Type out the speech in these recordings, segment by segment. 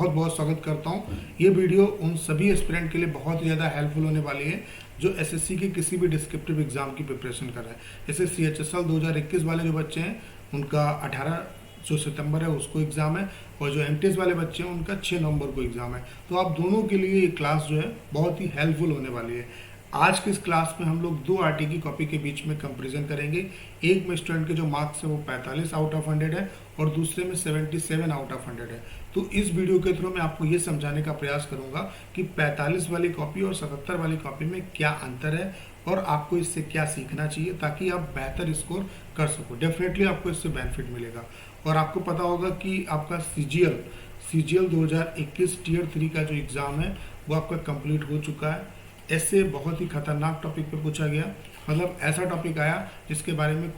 बहुत बहुत स्वागत करता हूं। ये वीडियो उन सभी एस्पिरेंट के लिए बहुत ही ज़्यादा हेल्पफुल होने वाली है जो एसएससी के किसी भी डिस्क्रिप्टिव एग्जाम की प्रिपरेशन कर रहे हैं। जैसे सीएचएसएल 2021 वाले जो बच्चे हैं उनका 18 जो सितंबर है उसको एग्ज़ाम है, और जो एमटीएस वाले बच्चे हैं उनका 6 नवंबर को एग्ज़ाम है। तो आप दोनों के लिए ये क्लास जो है बहुत ही हेल्पफुल होने वाली है। आज की इस क्लास में हम लोग 2 आरटी की कॉपी के बीच में कंपैरिजन करेंगे। एक में स्टूडेंट के जो मार्क्स है वो 45 आउट ऑफ 100 है और दूसरे में 77 आउट ऑफ 100 है। तो इस वीडियो के थ्रू मैं आपको ये समझाने का प्रयास करूंगा कि 45 वाली कॉपी और 77 वाली कॉपी में क्या अंतर है और आपको इससे क्या सीखना चाहिए ताकि आप बेहतर स्कोर कर सको। डेफिनेटली आपको इससे बेनिफिट मिलेगा। और आपको पता होगा कि आपका सीजीएल 2021 टीयर 3 का जो एग्ज़ाम है वो आपका कंप्लीट हो चुका है। ऐसे बहुत ही खतरनाक टॉपिक पे पूछा गया, मतलब ऐसा टॉपिक आया जिसके बारे में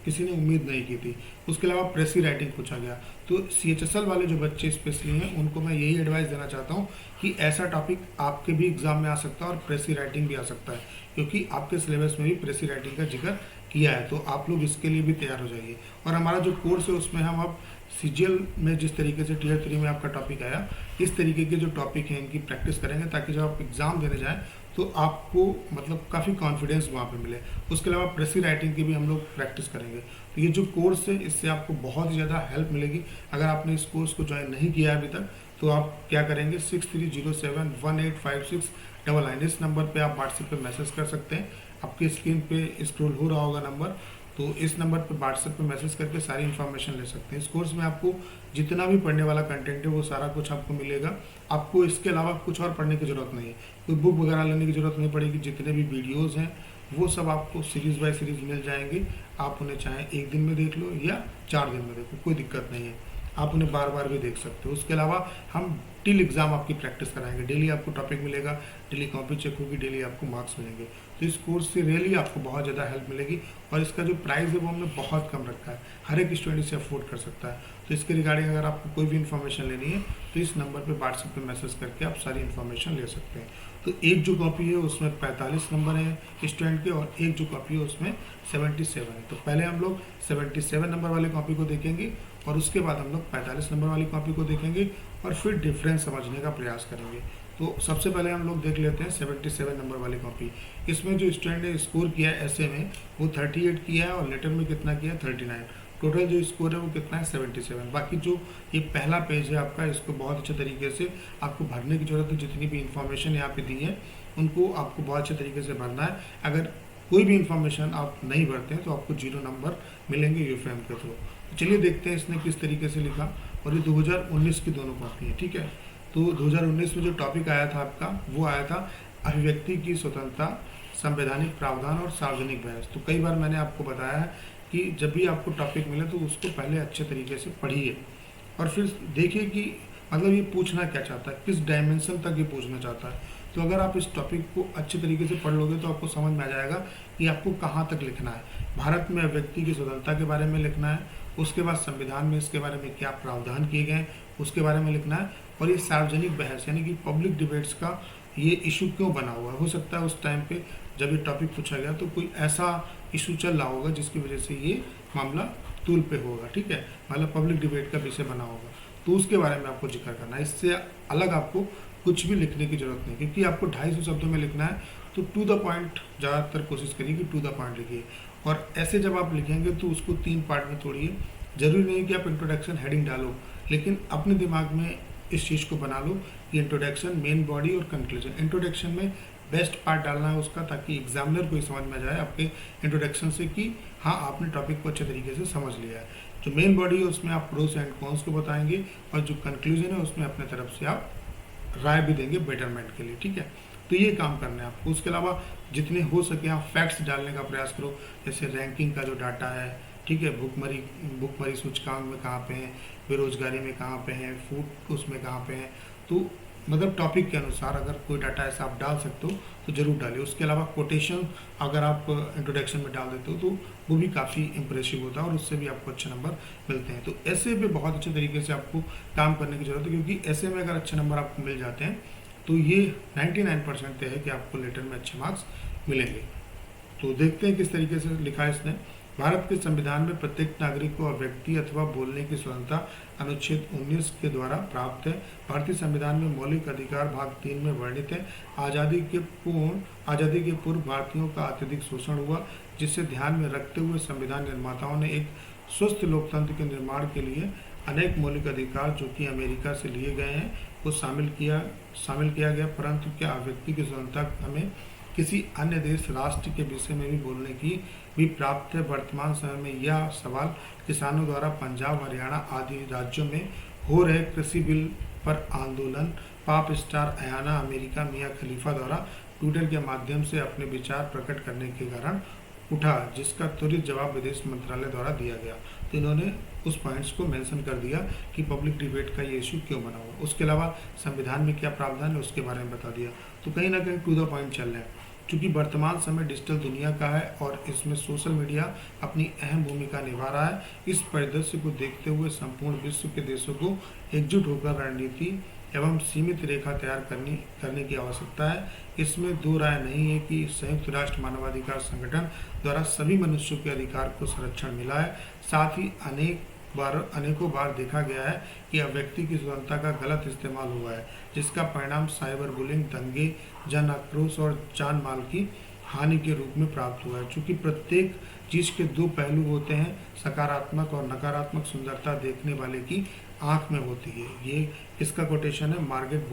किसी ने उम्मीद नहीं की थी। उसके अलावा प्रेसी राइटिंग पूछा गया। तो सीएचएसएल वाले जो बच्चे स्पेशली हैं उनको मैं यही एडवाइस देना चाहता हूँ कि ऐसा टॉपिक आपके भी एग्जाम में आ सकता है और प्रेसी राइटिंग भी आ सकता है, क्योंकि आपके सिलेबस में भी प्रेसी राइटिंग का जिक्र किया है। तो आप लोग इसके लिए भी तैयार हो जाइए। और हमारा जो कोर्स है उसमें हम अब सीजीएल में जिस तरीके से टीयर 3 में आपका टॉपिक आया, इस तरीके के जो टॉपिक हैं इनकी प्रैक्टिस करेंगे ताकि जब आप एग्ज़ाम देने जाएं तो आपको मतलब काफ़ी कॉन्फिडेंस वहाँ पे मिले। उसके अलावा प्रेसी राइटिंग की भी हम लोग प्रैक्टिस करेंगे। तो ये जो कोर्स है इससे आपको बहुत ही ज़्यादा हेल्प मिलेगी। अगर आपने इस कोर्स को ज्वाइन नहीं किया है अभी तक तो आप क्या करेंगे, 6307185699 इस नंबर पे आप व्हाट्सएप पे मैसेज कर सकते हैं। आपकी स्क्रीन पे स्क्रॉल हो रहा होगा नंबर, तो इस नंबर पर व्हाट्सएप पे मैसेज करके सारी इन्फॉर्मेशन ले सकते हैं। इस कोर्स में आपको जितना भी पढ़ने वाला कंटेंट है वो सारा कुछ आपको मिलेगा। आपको इसके अलावा कुछ और पढ़ने की ज़रूरत नहीं है, कोई बुक वगैरह लेने की ज़रूरत नहीं पड़ेगी। जितने भी वीडियोज़ हैं वो सब आपको सीरीज़ बाय सीरीज़ मिल जाएंगे। आप उन्हें चाहे एक दिन में देख लो या 4 दिन में देखो, कोई दिक्कत नहीं है। आप उन्हें बार बार भी देख सकते हो। उसके अलावा हम टिल एग्ज़ाम आपकी प्रैक्टिस कराएंगे। डेली आपको टॉपिक मिलेगा, डेली कॉपी चेक होगी, डेली आपको मार्क्स मिलेंगे। तो इस कोर्स से रियली आपको बहुत ज़्यादा हेल्प मिलेगी। और इसका जो प्राइस है वो हमने बहुत कम रखा है, हर एक स्टूडेंट इसे अफोर्ड कर सकता है। तो इसके रिगार्डिंग अगर आपको कोई भी इन्फॉर्मेशन लेनी है तो इस नंबर पर व्हाट्सएप पर मैसेज करके आप सारी इन्फॉर्मेशन ले सकते हैं। तो एक जो कॉपी है उसमें 45 नंबर है स्टूडेंट के और एक जो कॉपी है उसमें 77 है। तो पहले हम लोग 77 नंबर वाली कॉपी को देखेंगे और उसके बाद हम लोग 45 नंबर वाली कॉपी को देखेंगे और फिर डिफरेंस समझने का प्रयास करेंगे। तो सबसे पहले हम लोग देख लेते हैं 77 नंबर वाली कॉपी। इसमें जो स्टूडेंट ने स्कोर किया है ऐसे में वो 38 किया है और लेटर में कितना किया है 39। टोटल जो स्कोर है वो कितना है 77। बाकी जो ये पहला पेज है आपका, इसको बहुत अच्छे तरीके से आपको भरने की जरूरत है। जितनी भी इन्फॉर्मेशन यहाँ पे दी है उनको आपको बहुत अच्छे तरीके से भरना है। अगर कोई भी इन्फॉर्मेशन आप नहीं भरते हैं तो आपको 0 नंबर मिलेंगे यूफएम के थ्रू। तो चलिए देखते हैं इसने किस तरीके से लिखा। और ये 2019 की दोनों कॉपी है, ठीक है। तो 2019 में जो टॉपिक आया था आपका वो आया था अभिव्यक्ति की स्वतंत्रता, संवैधानिक प्रावधान और सार्वजनिक बहस। तो कई बार मैंने आपको बताया है कि जब भी आपको टॉपिक मिले तो उसको पहले अच्छे तरीके से पढ़िए और फिर देखिए कि मतलब ये पूछना क्या चाहता है, किस डायमेंशन तक ये पूछना चाहता है। तो अगर आप इस टॉपिक को अच्छे तरीके से पढ़ लोगे तो आपको समझ में आ जाएगा कि आपको कहाँ तक लिखना है। भारत में व्यक्ति की स्वतंत्रता के बारे में लिखना है, उसके बाद संविधान में इसके बारे में क्या प्रावधान किए गए हैं उसके बारे में लिखना है, और ये सार्वजनिक बहस यानी कि पब्लिक डिबेट्स का ये इशू क्यों बना हुआ है। हो सकता है उस टाइम पे जब ये टॉपिक पूछा गया तो कोई ऐसा इशू चल रहा होगा जिसकी वजह से ये मामला तूल पे होगा, ठीक है, मतलब पब्लिक डिबेट का विषय बना होगा। तो उसके बारे में आपको जिक्र करना है। इससे अलग आपको कुछ भी लिखने की जरूरत नहीं, क्योंकि आपको 250 शब्दों में लिखना है। तो टू द पॉइंट ज़्यादातर कोशिश करिए कि टू द पॉइंट लिखिए। और ऐसे जब आप लिखेंगे तो उसको 3 पार्ट में तोड़िए। जरूरी नहीं कि आप इंट्रोडक्शन हेडिंग डालो, लेकिन अपने दिमाग में इस चीज़ को बना लो कि इंट्रोडक्शन, मेन बॉडी और कंक्लूजन। इंट्रोडक्शन में बेस्ट पार्ट डालना है उसका, ताकि एग्जामिनर को समझ में आ जाए आपके इंट्रोडक्शन से कि हाँ आपने टॉपिक को अच्छे तरीके से समझ लिया है। जो मेन बॉडी है उसमें आप प्रोस एंड कॉन्स को बताएंगे और जो कंक्लूजन है उसमें अपने तरफ से आप राय भी देंगे बेटरमेंट के लिए, ठीक है। तो ये काम करना है आपको। उसके अलावा जितने हो सके आप फैक्ट्स डालने का प्रयास करो, जैसे रैंकिंग का जो डाटा है, ठीक है, भुखमरी सूचकांक में कहाँ पे हैं, बेरोजगारी में कहाँ पे हैं, फूड उसमें कहाँ पे हैं। तो मतलब टॉपिक के अनुसार अगर कोई डाटा ऐसा आप डाल सकते हो तो जरूर डालिए। उसके अलावा कोटेशन अगर आप इंट्रोडक्शन में डाल देते हो तो वो भी काफ़ी इंप्रेसिव होता है और उससे भी आपको अच्छे नंबर मिलते हैं। तो ऐसे भी बहुत अच्छे तरीके से आपको काम करने की जरूरत है, क्योंकि ऐसे में अगर अच्छे नंबर आपको मिल जाते हैं तो ये 99% तय है कि आपको लेटर में अच्छे मार्क्स मिलेंगे। तो देखते हैं किस तरीके से लिखा है इसने। भारत के संविधान में प्रत्येक नागरिक को अभिव्यक्ति अथवा बोलने की स्वतंत्रता अनुच्छेद 19 के द्वारा प्राप्त है। भारतीय संविधान में मौलिक अधिकार भाग 3 में वर्णित है। आज़ादी के पूर्व भारतीयों का अत्यधिक शोषण हुआ, जिसे ध्यान में रखते हुए संविधान निर्माताओं ने एक स्वस्थ लोकतंत्र के निर्माण के लिए अनेक मौलिक अधिकार जो कि अमेरिका से लिए गए हैं को शामिल किया गया। परंतु क्या अभिव्यक्ति की स्वतंत्रता हमें किसी अन्य देश राष्ट्र के विषय में भी बोलने की भी प्राप्त है? वर्तमान समय में यह सवाल किसानों द्वारा पंजाब, हरियाणा आदि राज्यों में हो रहे कृषि बिल पर आंदोलन, पॉप स्टार अयाना अमेरिका मियां खलीफा द्वारा ट्विटर के माध्यम से अपने विचार प्रकट करने के कारण उठा, जिसका त्वरित जवाब विदेश मंत्रालय द्वारा दिया गया। तो इन्होंने उस पॉइंट्स को मेंशन कर दिया कि पब्लिक डिबेट का ये इशू क्यों बना हुआ। उसके अलावा संविधान में क्या प्रावधान है उसके बारे में बता दिया। तो कहीं ना कहीं टू द पॉइंट चल रहे हैं। क्योंकि वर्तमान समय डिजिटल दुनिया का है और इसमें सोशल मीडिया अपनी अहम भूमिका निभा रहा है। इस परिदृश्य को देखते हुए संपूर्ण विश्व के देशों को एकजुट होकर रणनीति एवं सीमित रेखा तैयार करने की आवश्यकता है। इसमें दो राय नहीं है कि संयुक्त राष्ट्र मानवाधिकार संगठन द्वारा सभी मनुष्यों के अधिकार को संरक्षण मिला है। साथ ही अनेकों बार देखा गया है कि अभिव्यक्ति की स्वतंत्रता का गलत इस्तेमाल हुआ है, जिसका परिणाम साइबर बुलिंग, दंगे, जन आक्रोश और जान माल की हानि के रूप में प्राप्त हुआ है। चूँकि प्रत्येक चीज के दो पहलू होते हैं, सकारात्मक और नकारात्मक सुंदरता देखने वाले की आंख में होती है। ये किसका कोटेशन है? मार्गरेट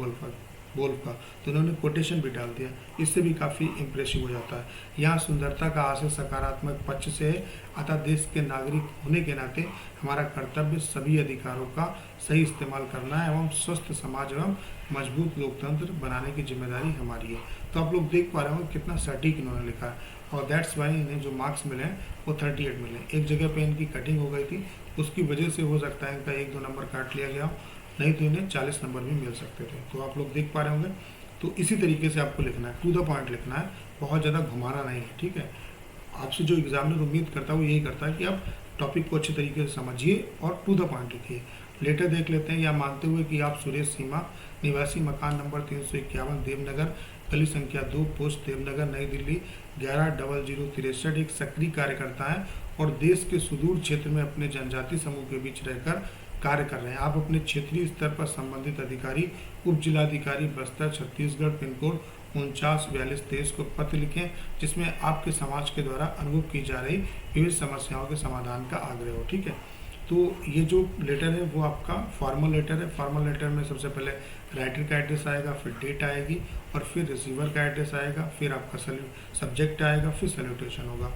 वोल्फ का। तो उन्होंने कोटेशन भी डाल दिया, इससे भी काफ़ी इम्प्रेसिव हो जाता है। यहाँ सुंदरता का आशय सकारात्मक पक्ष से है, अतः देश के नागरिक होने के नाते हमारा कर्तव्य सभी अधिकारों का सही इस्तेमाल करना है एवं स्वस्थ समाज एवं मजबूत लोकतंत्र बनाने की जिम्मेदारी हमारी है। तो आप लोग देख पा रहे हो कितना सटीक इन्होंने लिखा है, और दैट्स वाई इन्हें जो मार्क्स मिले हैं वो 38 मिले। एक जगह पे इनकी कटिंग हो गई थी, उसकी वजह से हो सकता है इनका 1-2 नंबर काट लिया गया, नहीं तो इन्हें 40 नंबर भी मिल सकते थे। तो आप लोग देख पा रहे होंगे। तो इसी तरीके से आपको लिखना है, टू द पॉइंट लिखना है, बहुत ज़्यादा घुमाना नहीं है, ठीक है। आपसे जो एग्जामिनर उम्मीद करता है वो यही करता है कि आप टॉपिक को अच्छे तरीके से समझिए और टू द पॉइंट लिखिए। लेटर देख लेते हैं। या मानते हुए कि आप सुरेश सीमा निवासी, मकान नंबर 351, देवनगर, गली संख्या 2, पोस्ट देवनगर, नई दिल्ली 110063, एक सक्रिय कार्यकर्ता है और देश के सुदूर क्षेत्र में अपने जनजाति समूह के बीच रहकर कार्य कर रहे हैं। आप अपने क्षेत्रीय स्तर पर संबंधित अधिकारी, उप जिलाधिकारी बस्तर छत्तीसगढ़, पिन कोड 494223 को पत्र लिखें, जिसमें आपके समाज के द्वारा अनुभव की जा रही विविध समस्याओं के समाधान का आग्रह हो, ठीक है। तो ये जो लेटर है वो आपका फॉर्मल लेटर है। फॉर्मल लेटर में सबसे पहले राइटर का एड्रेस आएगा, फिर डेट आएगी और फिर रिसीवर का एड्रेस आएगा, फिर आपका सब्जेक्ट आएगा, फिर सैल्यूटेशन होगा।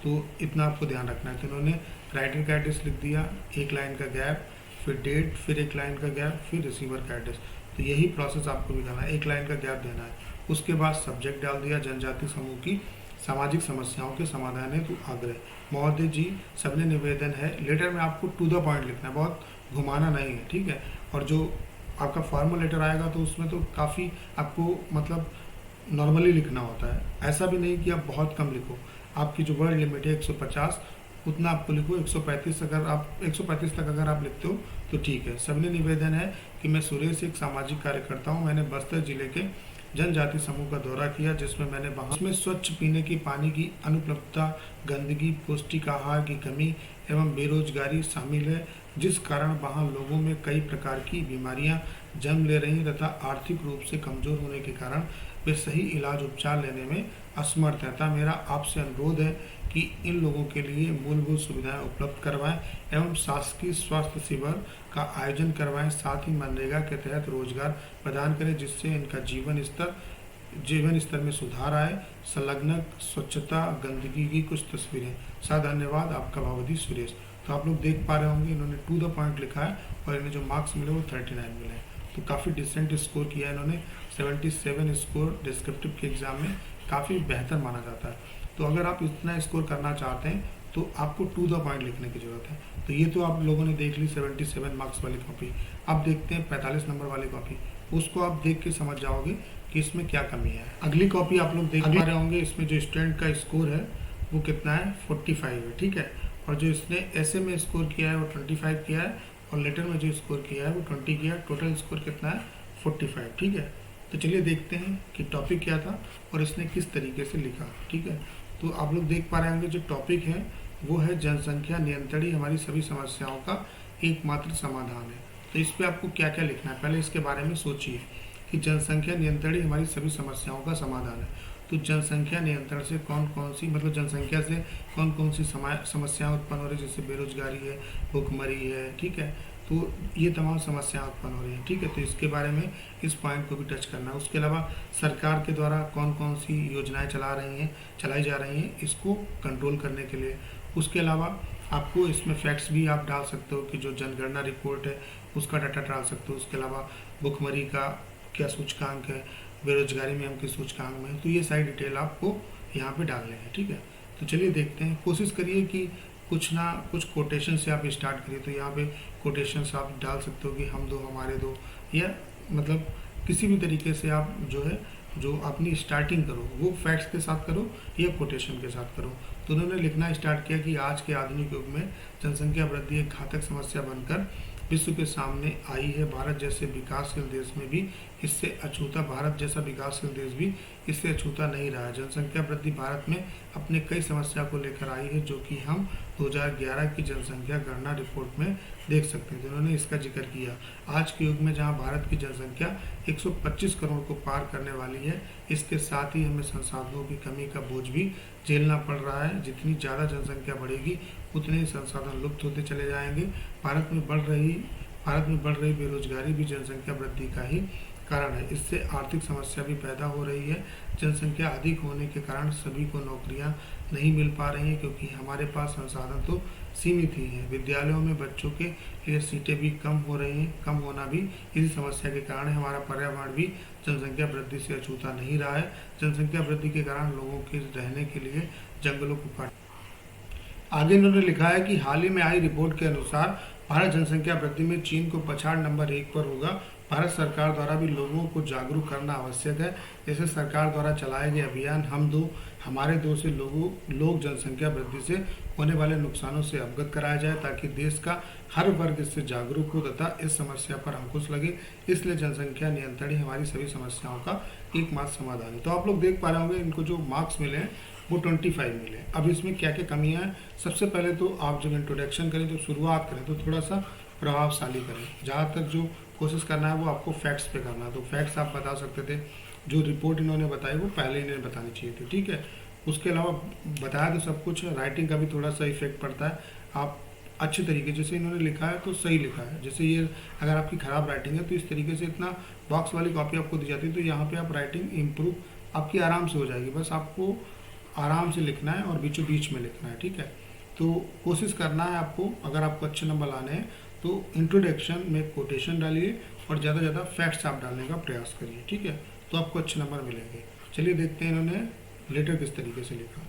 तो इतना आपको ध्यान रखना है। तो उन्होंने राइटर का एड्रेस लिख दिया, एक लाइन का गैप, फिर डेट, फिर एक लाइन का गैप, फिर रिसीवर का एड्रेस। तो यही प्रोसेस आपको भी करना है, एक लाइन का गैप देना है। उसके बाद सब्जेक्ट डाल दिया, जनजाति समूह की सामाजिक समस्याओं के समाधान हेतु आग्रह। महोदय जी, सबने निवेदन है। लेटर में आपको टू द पॉइंट लिखना है, बहुत घुमाना नहीं है, ठीक है। और जो आपका फॉर्मल लेटर आएगा तो उसमें तो काफ़ी आपको मतलब नॉर्मली लिखना होता है। ऐसा भी नहीं कि आप बहुत कम लिखो। आपकी जो वर्ड लिमिट है 150, उतना आपको लिखो। 135 अगर आप 135 तक अगर आप लिखते हो तो ठीक है। सबने निवेदन है कि मैं सुरेश एक सामाजिक कार्यकर्ता हूँ। मैंने बस्तर जिले के जनजाति समूह का दौरा किया, जिसमें मैंने वहाँ उसमें स्वच्छ पीने की पानी की अनुपलब्धता, गंदगी, पौष्टिक आहार की कमी एवं बेरोजगारी शामिल है, जिस कारण वहाँ लोगों में कई प्रकार की बीमारियाँ जन्म ले रही तथा आर्थिक रूप से कमजोर होने के कारण वे सही इलाज उपचार लेने में असमर्थ है। अतः मेरा आपसे अनुरोध है कि इन लोगों के लिए मूलभूत सुविधाएं उपलब्ध करवाएं एवं शासकीय स्वास्थ्य शिविर का आयोजन करवाएं। साथ ही मनरेगा के तहत रोजगार प्रदान करें, जिससे इनका जीवन स्तर में सुधार आए। संलग्न स्वच्छता, गंदगी की कुछ तस्वीरें। धन्यवाद, आपका भावधी सुरेश। तो आप लोग देख पा रहे होंगे इन्होंने टू द पॉइंट लिखा है और इन्हें जो मार्क्स मिले वो 39 मिले हैं। तो काफ़ी डिसेंट स्कोर किया है इन्होंने। 77 स्कोर डिस्क्रिप्टिव के एग्जाम में काफ़ी बेहतर माना जाता है। तो अगर आप इतना स्कोर करना चाहते हैं तो आपको टू द पॉइंट लिखने की जरूरत है। तो ये तो आप लोगों ने देख ली 77 मार्क्स वाली कॉपी। अब देखते हैं 45 नंबर वाली कॉपी। उसको आप देख के समझ जाओगे कि इसमें क्या कमी है। अगली कॉपी आप लोग देख पा रहे होंगे, इसमें जो स्टूडेंट का स्कोर है वो कितना है, 45 है, ठीक है। और जो इसने ऐसे में स्कोर किया है वो 25 किया है और लेटर में जो स्कोर किया है वो 20 किया है। टोटल स्कोर कितना है, 45, ठीक है। तो चलिए देखते हैं कि टॉपिक क्या था और इसने किस तरीके से लिखा, ठीक है। तो आप लोग देख पा रहे होंगे जो टॉपिक है वो है जनसंख्या नियंत्रण ही हमारी सभी समस्याओं का एकमात्र समाधान है। तो इस पे आपको क्या क्या लिखना है, पहले इसके बारे में सोचिए कि जनसंख्या नियंत्रण ही हमारी सभी समस्याओं का समाधान है। तो जनसंख्या नियंत्रण से कौन कौन सी, मतलब जनसंख्या से कौन कौन सी समस्याएं उत्पन्न हो रही है, जैसे बेरोजगारी है, भूखमरी है, ठीक है। तो ये तमाम समस्याएं उत्पन्न हो रही हैं, ठीक है। तो इसके बारे में इस पॉइंट को भी टच करना है। उसके अलावा सरकार के द्वारा कौन कौन सी योजनाएं चलाई जा रही हैं इसको कंट्रोल करने के लिए। उसके अलावा आपको इसमें फैक्ट्स भी आप डाल सकते हो कि जो जनगणना रिपोर्ट है उसका डाटा डाल सकते हो। उसके अलावा भुखमरी का क्या सूचकांक है, बेरोजगारी में हम किस सूचकांक में हैं, तो ये सारी डिटेल आपको यहाँ पे डालने हैं, ठीक है। तो चलिए देखते हैं, कोशिश करिए कि कुछ ना कुछ कोटेशन से आप स्टार्ट करिए। तो यहाँ पे कोटेशन आप डाल सकते हो कि हम दो हमारे दो, या मतलब किसी भी तरीके से आप जो अपनी स्टार्टिंग करो वो फैक्ट्स के साथ करो या कोटेशन के साथ करो। तो उन्होंने लिखना स्टार्ट किया कि आज के आधुनिक युग में जनसंख्या वृद्धि एक घातक समस्या बनकर विश्व के सामने आई है। भारत जैसे विकासशील देश में भी इससे अछूता भारत जैसा विकासशील देश भी इससे अछूता नहीं रहा है। जनसंख्या वृद्धि भारत में अपने कई समस्या को लेकर आई है, जो कि हम 2011 की जनसंख्या गणना रिपोर्ट में देख सकते हैं। तो उन्होंने इसका जिक्र किया। आज के युग में जहां भारत की जनसंख्या 125 करोड़ को पार करने वाली है, इसके साथ ही हमें संसाधनों की कमी का बोझ भी झेलना पड़ रहा है। जितनी ज़्यादा जनसंख्या बढ़ेगी उतने ही संसाधन लुप्त होते चले जाएंगे। भारत में बढ़ रही बेरोजगारी भी जनसंख्या वृद्धि का ही कारण है। इससे आर्थिक समस्या भी पैदा हो रही है। जनसंख्या अधिक होने के कारण सभी को नौकरियां नहीं मिल पा रही हैं, क्योंकि हमारे पास संसाधन तो सीमित ही हैं। विद्यालयों में बच्चों के लिए सीटें भी कम हो रही हैं। कम होना भी इसी समस्या के कारण है। हमारा पर्यावरण भी जनसंख्या वृद्धि से अछूता नहीं रहा है। जनसंख्या वृद्धि के कारण लोगों के रहने के लिए जंगलों को काट। आगे इन्होंने लिखा है कि हाल ही में आई रिपोर्ट के अनुसार भारत जनसंख्या वृद्धि में चीन को पछाड़ नंबर 1 पर होगा। भारत सरकार द्वारा भी लोगों को जागरूक करना आवश्यक है। जैसे सरकार द्वारा चलाए गए अभियान हम दो हमारे दो से लोग जनसंख्या वृद्धि से होने वाले नुकसानों से अवगत कराया जाए, ताकि देश का हर वर्ग इससे जागरूक हो तथा इस समस्या पर अंकुश लगे। इसलिए जनसंख्या नियंत्रण ही हमारी सभी समस्याओं का एकमात्र समाधान है। तो आप लोग देख पा रहे होंगे इनको जो मार्क्स मिले हैं वो 25 मिले। अब इसमें क्या क्या कमियां हैं, सबसे पहले तो आप जब इंट्रोडक्शन करें, जब शुरुआत करें तो थोड़ा सा प्रभावशाली करें। जहाँ तक जो कोशिश करना है वो आपको फैक्ट्स पे करना है। तो फैक्ट्स आप बता सकते थे, जो रिपोर्ट इन्होंने बताई वो पहले इन्हें बतानी चाहिए थी, ठीक है। उसके अलावा बताया तो सब कुछ है, राइटिंग का भी थोड़ा सा इफेक्ट पड़ता है। आप अच्छे तरीके जैसे इन्होंने लिखा है तो सही लिखा है। जैसे ये अगर आपकी ख़राब राइटिंग है तो इस तरीके से इतना बॉक्स वाली कॉपी आपको दी जाती है, तो यहाँ पे आप राइटिंग इम्प्रूव आपकी आराम से हो जाएगी। बस आपको आराम से लिखना है और बीचों बीच में लिखना है, ठीक है। तो कोशिश करना है आपको, अगर आपको अच्छे नंबर लाने हैं तो इंट्रोडक्शन में कोटेशन डालिए और ज़्यादा से ज़्यादा फैक्ट्स आप डालने का प्रयास करिए, ठीक है। तो आपको अच्छे नंबर मिलेंगे। चलिए देखते हैं इन्होंने लेटर किस तरीके से लिखा।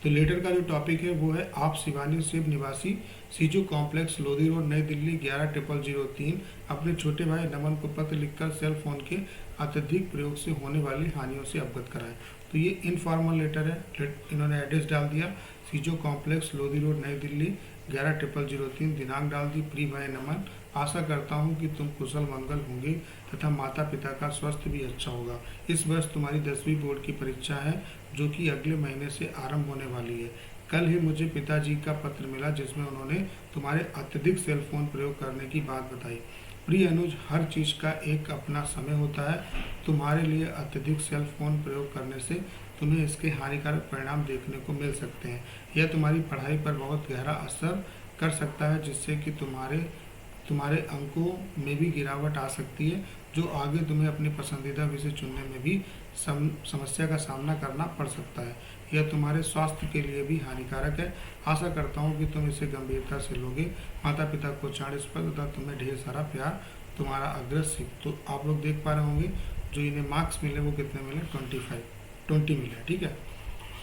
तो लेटर का जो टॉपिक है वो है, आप शिवानी शिव निवासी सीजू कॉम्प्लेक्स लोधी रोड नई दिल्ली 110003 अपने छोटे भाई नमन को पत्र लिखकर सेल फोन के अत्यधिक प्रयोग से होने वाली हानियों से अवगत कराएं। तो ये इनफॉर्मल लेटर है। इन्होंने एड्रेस डाल दिया, सीजो कॉम्प्लेक्स लोधी रोड नई दिल्ली 110003, दिनांक डाल दी, प्रिय भाई नमन, आशा करता हूँ कि तुम कुशल मंगल होंगे तथा माता पिता का स्वास्थ्य भी अच्छा होगा। इस वर्ष तुम्हारी 10वीं बोर्ड की परीक्षा है, जो कि अगले महीने से आरंभ होने वाली है। कल ही मुझे पिताजी का पत्र मिला, जिसमें उन्होंने तुम्हारे अत्यधिक सेल फोन प्रयोग करने की बात बताई। प्रिय अनुज, हर चीज़ का एक अपना समय होता है। तुम्हारे लिए अत्यधिक सेल फोन प्रयोग करने से तुम्हें इसके हानिकारक परिणाम देखने को मिल सकते हैं। यह तुम्हारी पढ़ाई पर बहुत गहरा असर कर सकता है, जिससे कि तुम्हारे अंकों में भी गिरावट आ सकती है, जो आगे तुम्हें अपने पसंदीदा विषय चुनने में भी समस्या का सामना करना पड़ सकता है। यह तुम्हारे स्वास्थ्य के लिए भी हानिकारक है। आशा करता हूँ कि तुम इसे गंभीरता से लोगे। माता पिता को चाण स्पर्श तथा तुम्हें ढेर सारा प्यार, तुम्हारा अग्रसिक। तो आप लोग देख पा रहे होंगे जो इन्हें मार्क्स मिले वो कितने मिले, 20 मिले, ठीक है।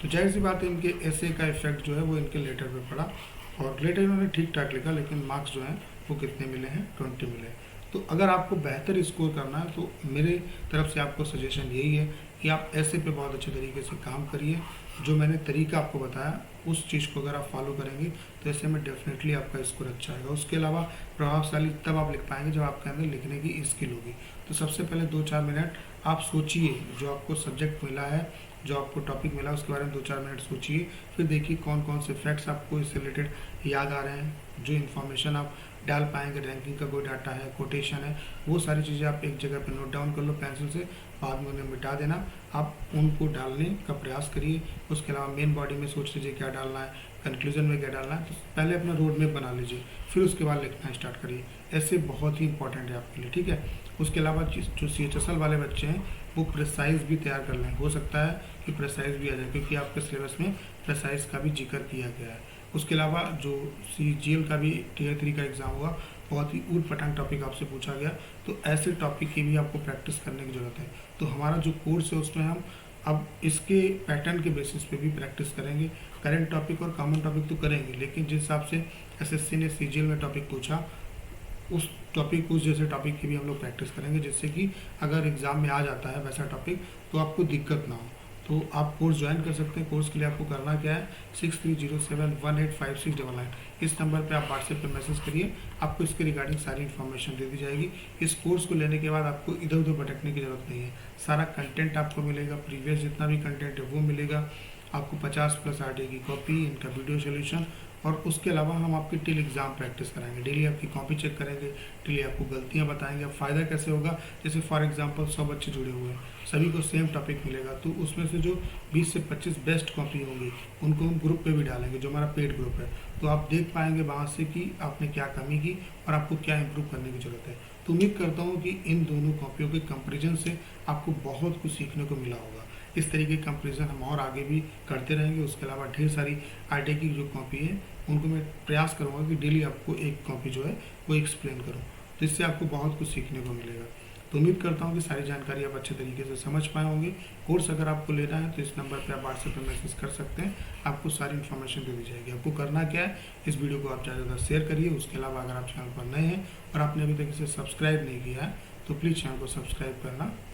तो जाहिर सी बात है इनके ऐसे का इफेक्ट जो है वो इनके लेटर पे पड़ा, और लेटर इन्होंने ठीक ठाक लिखा, लेकिन मार्क्स जो हैं वो कितने मिले हैं, 20 मिले। तो अगर आपको बेहतर स्कोर करना है तो मेरे तरफ से आपको सजेशन यही है कि आप ऐसे पे बहुत अच्छे तरीके से काम करिए। जो मैंने तरीका आपको बताया उस चीज़ को अगर आप फॉलो करेंगे तो ऐसे में डेफिनेटली आपका स्कोर अच्छा आएगा। उसके अलावा प्रभावशाली तब आप लिख पाएंगे जब आपके अंदर लिखने की स्किल होगी। तो सबसे पहले 2-4 मिनट आप सोचिए, जो आपको सब्जेक्ट मिला है जो आपको टॉपिक मिला उसके बारे में 2-4 मिनट सोचिए, फिर देखिए कौन कौन से फैक्ट्स आपको इससे रिलेटेड याद आ रहे हैं, जो इन्फॉर्मेशन आप डाल पाएंगे, रैंकिंग का कोई डाटा है, कोटेशन है, वो सारी चीज़ें आप एक जगह पर नोट डाउन कर लो पेंसिल से, बाद में उन्हें मिटा देना, आप उनको डालने का प्रयास करिए। उसके अलावा मेन बॉडी में सोच लीजिए क्या डालना है, कंक्लूजन में क्या डालना है, तो पहले अपना रोड मैप बना लीजिए, फिर उसके बाद लिखना स्टार्ट करिए। ऐसे बहुत ही इंपॉर्टेंट है आपके लिए, ठीक है। उसके अलावा जो CHSL वाले बच्चे हैं वो प्रेसाइज भी तैयार कर लें, हो सकता है कि प्रेसाइज भी आ जाए, क्योंकि आपके सिलेबस में प्रेसाइज का भी जिक्र किया गया है। उसके अलावा जो CGL का भी Tier 3 का एग्ज़ाम हुआ, बहुत ही ऊट पटांग टॉपिक आपसे पूछा गया, तो ऐसे टॉपिक की भी आपको प्रैक्टिस करने की ज़रूरत है। तो हमारा जो कोर्स है उसमें हम अब इसके पैटर्न के बेसिस पे भी प्रैक्टिस करेंगे। करंट टॉपिक और कॉमन टॉपिक तो करेंगे, लेकिन जिस हिसाब से SSC ने CGL में टॉपिक पूछा, उस टॉपिक उस जैसे टॉपिक की भी हम लोग प्रैक्टिस करेंगे, जिससे कि अगर एग्ज़ाम में आ जाता है वैसा टॉपिक तो आपको दिक्कत ना हो। तो आप कोर्स ज्वाइन कर सकते हैं। कोर्स के लिए आपको करना क्या है, 6307185699 इस नंबर पे आप व्हाट्सएप पे मैसेज करिए, आपको इसके रिगार्डिंग सारी इन्फॉर्मेशन दे दी जाएगी। इस कोर्स को लेने के बाद आपको इधर उधर भटकने की ज़रूरत नहीं है, सारा कंटेंट आपको मिलेगा, प्रीवियस जितना भी कंटेंट है वो मिलेगा आपको। 50+ RTA की कॉपी, इनका वीडियो सोल्यूशन, और उसके अलावा हम आपकी टिल एग्ज़ाम प्रैक्टिस कराएंगे, डेली आपकी कॉपी चेक करेंगे, डेली आपको गलतियां बताएंगे। अब फ़ायदा कैसे होगा, जैसे फॉर एग्जांपल 100 बच्चे जुड़े हुए हैं, सभी को सेम टॉपिक मिलेगा, तो उसमें से जो 20 से 25 बेस्ट कॉपी होंगी उनको हम ग्रुप पे भी डालेंगे, जो हमारा पेड ग्रुप है, तो आप देख पाएंगे वहाँ से कि आपने क्या कमी की और आपको क्या इम्प्रूव करने की ज़रूरत है। तो उम्मीद करता हूँ कि इन दोनों कॉपियों के कंपेरिजन से आपको बहुत कुछ सीखने को मिला होगा। इस तरीके के कंपेरिजन हम और आगे भी करते रहेंगे। उसके अलावा ढेर सारी RTA की जो कॉपी है उनको मैं प्रयास करूँगा कि डेली आपको एक कॉपी जो है वो एक्सप्लेन करूँ, तो इससे आपको बहुत कुछ सीखने को मिलेगा। तो उम्मीद करता हूँ कि सारी जानकारी आप अच्छे तरीके से समझ पाए होंगे। कोर्स अगर आपको लेना है तो इस नंबर पे आप व्हाट्सएप पे मैसेज कर सकते हैं, आपको सारी इन्फॉर्मेशन दे दी जाएगी। आपको करना क्या है, इस वीडियो को आप ज़्यादा से ज़्यादा शेयर करिए। उसके अलावा अगर आप चैनल पर नए हैं और आपने अभी तक इसे सब्सक्राइब नहीं किया है तो प्लीज़ चैनल को सब्सक्राइब करना